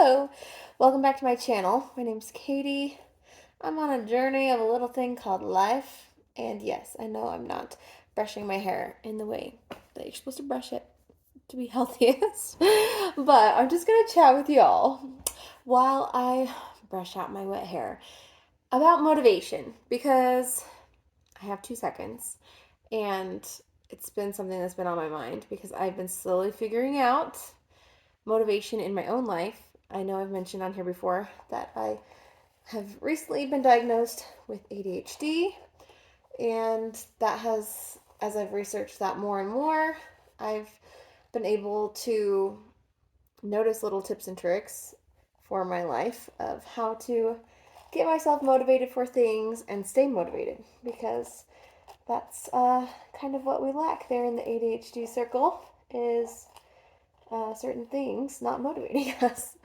Hello, welcome back to my channel. My name's Katie. I'm on a journey of a little thing called life. And yes, I know I'm not brushing my hair in the way that you're supposed to brush it to be healthiest. But I'm just going to chat with y'all while I brush out my wet hair about motivation because I have 2 seconds and it's been something that's been on my mind because I've been slowly figuring out motivation in my own life. I know I've mentioned on here before that I have recently been diagnosed with ADHD, and that has, as I've researched that more and more, I've been able to notice little tips and tricks for my life of how to get myself motivated for things and stay motivated because that's kind of what we lack there in the ADHD circle is certain things not motivating us.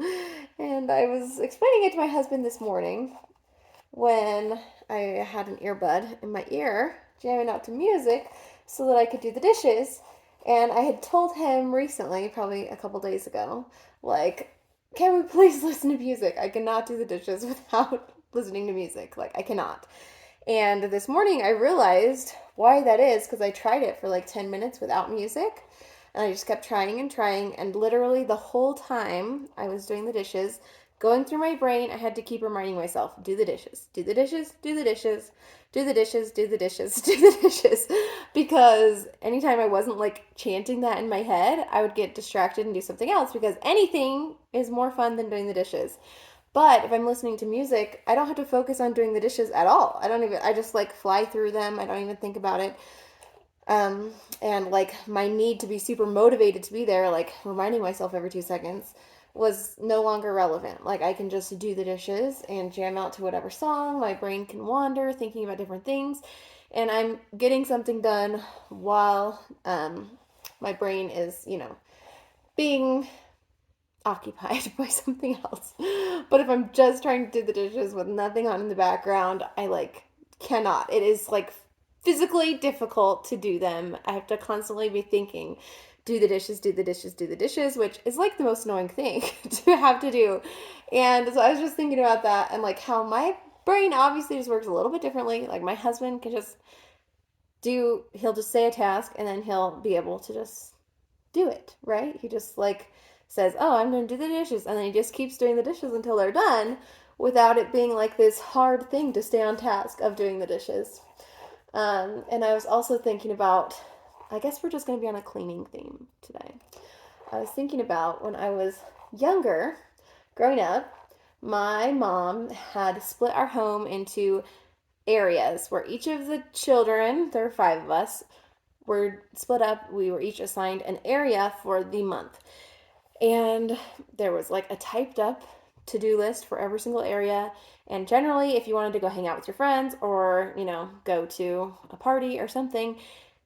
And I was explaining it to my husband this morning when I had an earbud in my ear, jamming out to music so that I could do the dishes. And I had told him recently, probably a couple days ago, like, can we please listen to music? I cannot do the dishes without listening to music. Like, I cannot. And this morning I realized why that is because I tried it for like 10 minutes without music. And I just kept trying and trying. And literally the whole time I was doing the dishes, going through my brain, I had to keep reminding myself do the dishes, do the dishes, do the dishes, do the dishes, do the dishes, do the dishes. Because anytime I wasn't like chanting that in my head, I would get distracted and do something else because anything is more fun than doing the dishes. But if I'm listening to music, I don't have to focus on doing the dishes at all. I just like fly through them. I don't even think about it. And like my need to be super motivated to be there, like reminding myself every 2 seconds, was no longer relevant. Like I can just do the dishes and jam out to whatever song. My brain can wander thinking about different things. And I'm getting something done while my brain is, being occupied by something else. But if I'm just trying to do the dishes with nothing on in the background, I like cannot. It is like physically difficult to do them. I have to constantly be thinking, do the dishes, do the dishes, do the dishes, which is like the most annoying thing to have to do. And so I was just thinking about that and like how my brain obviously just works a little bit differently. Like my husband can just he'll just say a task and then he'll be able to just do it, right? He just like says, "Oh, I'm going to do the dishes," and then he just keeps doing the dishes until they're done without it being like this hard thing to stay on task of doing the dishes. And I was also thinking about, I guess we're just going to be on a cleaning theme today. I was thinking about when I was younger, growing up, my mom had split our home into areas where each of the children, there were 5 of us, were split up. We were each assigned an area for the month. And there was like a typed up to do list for every single area. And generally, if you wanted to go hang out with your friends or, go to a party or something,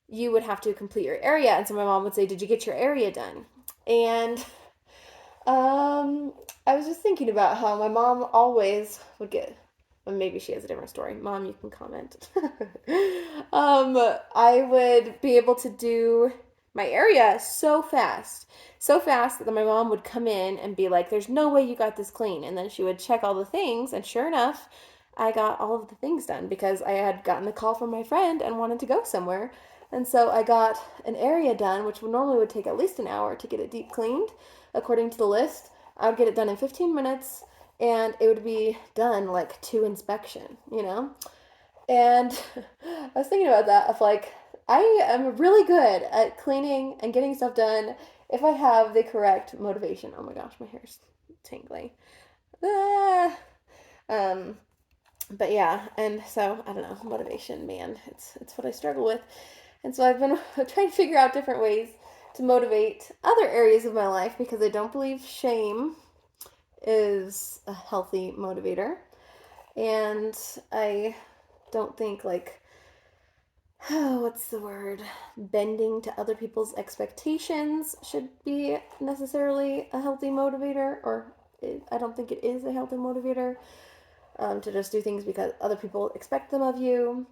you would have to complete your area. And so my mom would say, "Did you get your area done?" And um, I was just thinking about how my mom always would get. Well, maybe she has a different story. Mom, you can comment. I would be able to do my area so fast that my mom would come in and be like, "There's no way you got this clean," and then she would check all the things, and sure enough, I got all of the things done because I had gotten a call from my friend and wanted to go somewhere. And so I got an area done, which normally would take at least an hour to get it deep cleaned, according to the list. I would get it done in 15 minutes and it would be done like to inspection. And I was thinking about that of like, I am really good at cleaning and getting stuff done if I have the correct motivation. Oh my gosh, my hair's tingling. Ah. Um, but yeah, and so I don't know, motivation, man, it's what I struggle with. And so I've been trying to figure out different ways to motivate other areas of my life because I don't believe shame is a healthy motivator. And I don't think like oh, what's the word? Bending to other people's expectations should be necessarily a healthy motivator, or I don't think it is a healthy motivator to just do things because other people expect them of you.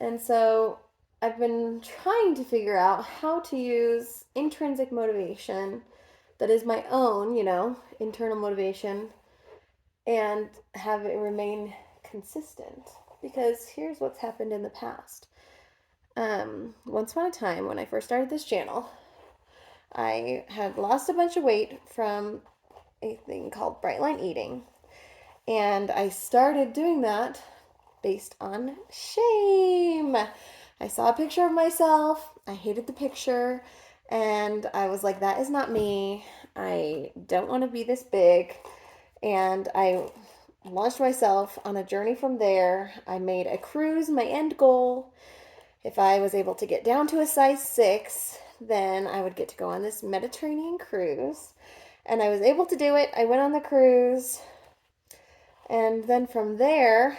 And so I've been trying to figure out how to use intrinsic motivation that is my own, internal motivation, and have it remain consistent. Because here's what's happened in the past. Once upon a time, when I first started this channel, I had lost a bunch of weight from a thing called Bright Line Eating. And I started doing that based on shame. I saw a picture of myself. I hated the picture. And I was like, that is not me. I don't want to be this big. And I launched myself on a journey from there. I made a cruise my end goal. If I was able to get down to a size 6, then I would get to go on this Mediterranean cruise. And I was able to do it. I went on the cruise. And then from there,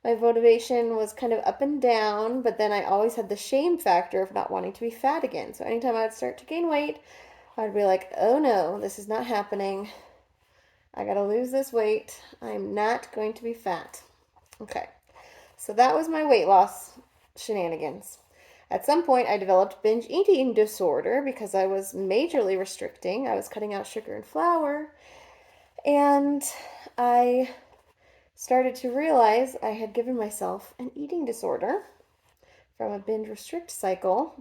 my motivation was kind of up and down, but then I always had the shame factor of not wanting to be fat again. So anytime I would start to gain weight, I'd be like, oh no, this is not happening. I gotta lose this weight. I'm not going to be fat. Okay, so that was my weight loss shenanigans. At some point, I developed binge eating disorder because I was majorly restricting. I was cutting out sugar and flour, and I started to realize I had given myself an eating disorder from a binge restrict cycle.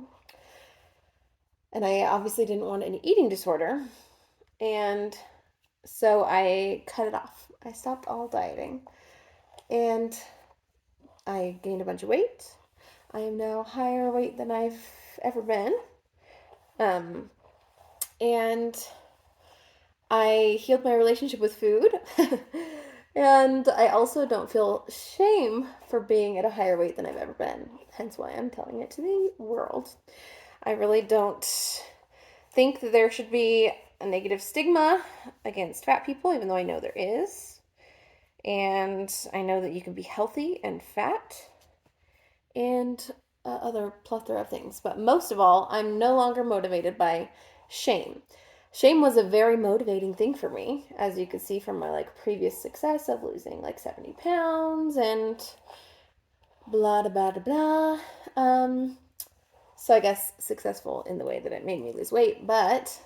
And I obviously didn't want an eating disorder. And so I cut it off. I stopped all dieting. And I gained a bunch of weight. I am now higher weight than I've ever been. And I healed my relationship with food. And I also don't feel shame for being at a higher weight than I've ever been. Hence why I'm telling it to the world. I really don't think that there should be a negative stigma against fat people, even though I know there is. And I know that you can be healthy and fat and other plethora of things. But most of all, I'm no longer motivated by shame. Shame was a very motivating thing for me, as you could see from my previous success of losing 70 pounds and blah blah blah blah. So I guess successful in the way that it made me lose weight, but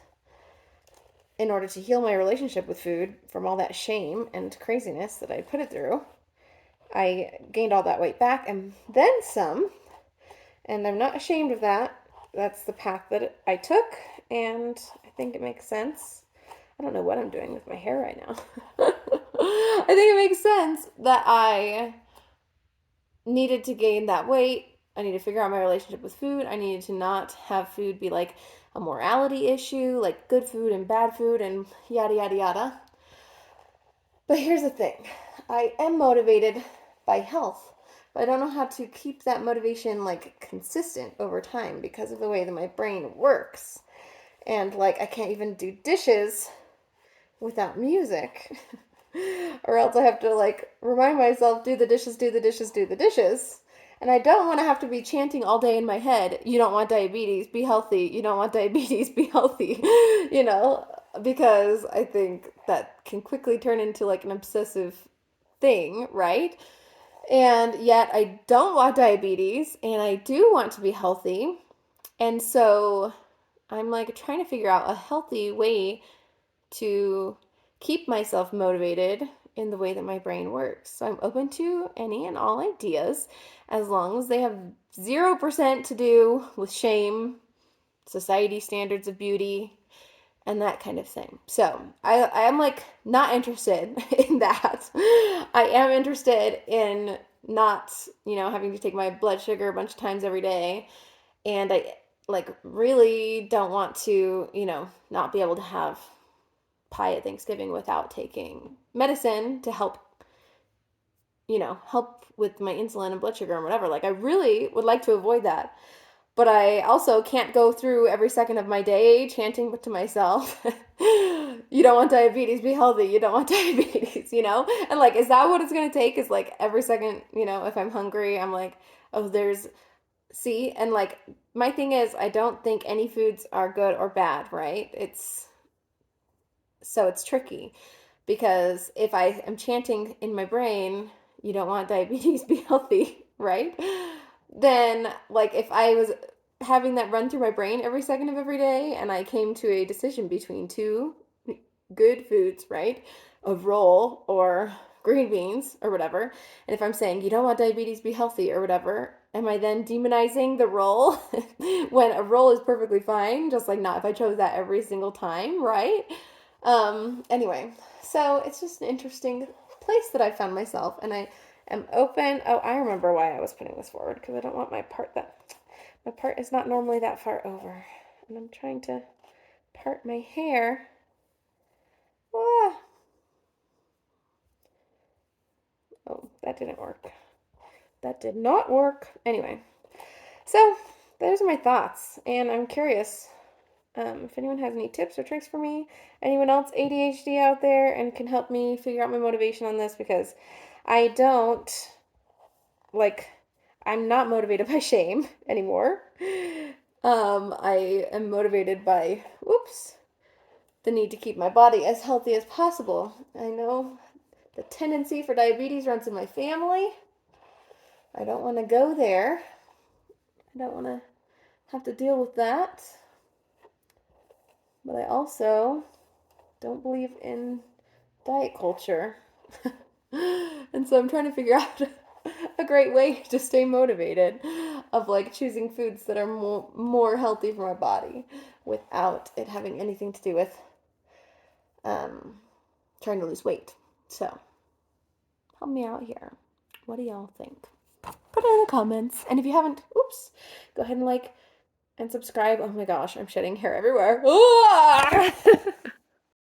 in order to heal my relationship with food from all that shame and craziness that I put it through, I gained all that weight back and then some, and I'm not ashamed of that. That's the path that I took, and I think it makes sense. I don't know what I'm doing with my hair right now. I think it makes sense that I needed to gain that weight. I need to figure out my relationship with food. I needed to not have food be like a morality issue, like good food and bad food and yada, yada, yada. But here's the thing. I am motivated by health, but I don't know how to keep that motivation consistent over time because of the way that my brain works. And I can't even do dishes without music. Or else I have to remind myself, do the dishes, do the dishes, do the dishes. And I don't want to have to be chanting all day in my head, you don't want diabetes, be healthy. You don't want diabetes, be healthy. Because I think that can quickly turn into an obsessive thing, right? And yet I don't want diabetes and I do want to be healthy. And so I'm trying to figure out a healthy way to keep myself motivated in the way that my brain works. So I'm open to any and all ideas as long as they have 0% to do with shame, society standards of beauty, and that kind of thing. So I am not interested in that. I am interested in not, having to take my blood sugar a bunch of times every day. And I really don't want to, not be able to have pie at Thanksgiving without taking medicine to help with my insulin and blood sugar and whatever. I really would like to avoid that. But I also can't go through every second of my day chanting to myself, you don't want diabetes, be healthy, you don't want diabetes, And is that what it's going to take? Is every second, if I'm hungry, I'm oh, see? And my thing is, I don't think any foods are good or bad, right? So it's tricky because if I am chanting in my brain, you don't want diabetes, be healthy, right? Then if I was having that run through my brain every second of every day, and I came to a decision between two good foods, right? A roll or green beans or whatever. And if I'm saying you don't want diabetes, be healthy or whatever, am I then demonizing the roll when a roll is perfectly fine? Just like not if I chose that every single time, right? Anyway, so it's just an interesting place that I found myself, and I am open. Oh, I remember why I was putting this forward because I don't want my part is not normally that far over, and I'm trying to part my hair. Ah. Oh, that didn't work. That did not work. Anyway, so those are my thoughts, and I'm curious if anyone has any tips or tricks for me, anyone else ADHD out there, and can help me figure out my motivation on this, because I don't like, I'm not motivated by shame anymore. I am motivated by, whoops, the need to keep my body as healthy as possible. I know the tendency for diabetes runs in my family. I don't want to go there. I don't want to have to deal with that. But I also don't believe in diet culture. And so I'm trying to figure out a great way to stay motivated of like choosing foods that are more healthy for my body without it having anything to do with trying to lose weight. So help me out here. What do y'all think? Put it in the comments. And if you haven't, oops, go ahead and like and subscribe. Oh my gosh, I'm shedding hair everywhere.